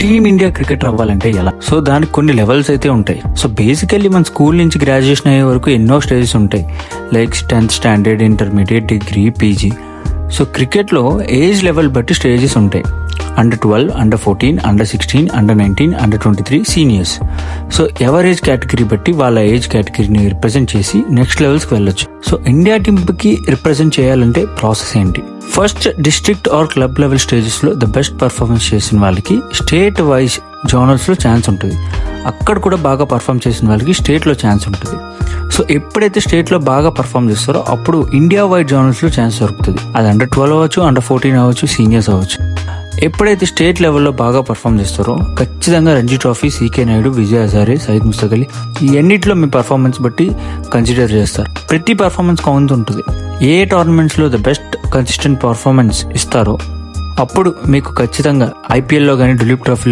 Team India cricketer అవ్వాలంటే ఎలా? So దానికి కొన్ని లెవెల్స్ అయితే ఉంటాయి. సో బేసికల్లీ మన స్కూల్ నుంచి గ్రాడ్యుయేషన్ అయ్యే వరకు ఎన్నో స్టేజెస్ ఉంటాయి, like 10th standard, intermediate, degree, PG. So క్రికెట్లో ఏజ్ లెవెల్ బట్టి స్టేజెస్ ఉంటాయి. Under-12, Under-14, Under-16, Under-19, Under-23 seniors. So ఎవరి ఏజ్ కేటగిరీ బట్టి వాళ్ళ ఏజ్ కేటగిరీని రిప్రజెంట్ చేసి నెక్స్ట్ లెవెల్స్కి వెళ్ళొచ్చు. సో ఇండియా టీంకి రిప్రజెంట్ చేయాలంటే ప్రాసెస్ ఏంటి? First district or club level స్టేజెస్లో ద బెస్ట్ పర్ఫార్మెన్స్ చేసిన వాళ్ళకి స్టేట్ వైజ్ జోనల్స్లో ఛాన్స్ ఉంటుంది. అక్కడ కూడా బాగా పర్ఫామ్ చేసిన వాళ్ళకి స్టేట్లో ఛాన్స్ ఉంటుంది. సో ఎప్పుడైతే స్టేట్లో బాగా పర్ఫామ్ చేస్తారో అప్పుడు ఇండియా వైడ్ జోనల్స్లో ఛాన్స్ దొరుకుతుంది. అది Under-12 అవ్వచ్చు, Under-14 అవ్వచ్చు, సీనియర్స్ అవ్వచ్చు. ఎప్పుడైతే స్టేట్ లెవెల్లో బాగా పర్ఫామ్ చేస్తారో ఖచ్చితంగా రంజీ ట్రోఫీ, సీకే నాయుడు, విజయ్ హజారే, సయీద్ ముస్తక్ అలీ ఈ అన్నింటిలో మీ పర్ఫార్మెన్స్ బట్టి కన్సిడర్ చేస్తారు. ప్రతి పర్ఫార్మెన్స్ కౌంట్ ఉంటుంది. ఏ టోర్నమెంట్స్లో ద బెస్ట్ కన్సిస్టెంట్ పర్ఫార్మెన్స్ ఇస్తారో అప్పుడు మీకు ఖచ్చితంగా ఐపీఎల్లో కానీ, దులీప్ ట్రోఫీలో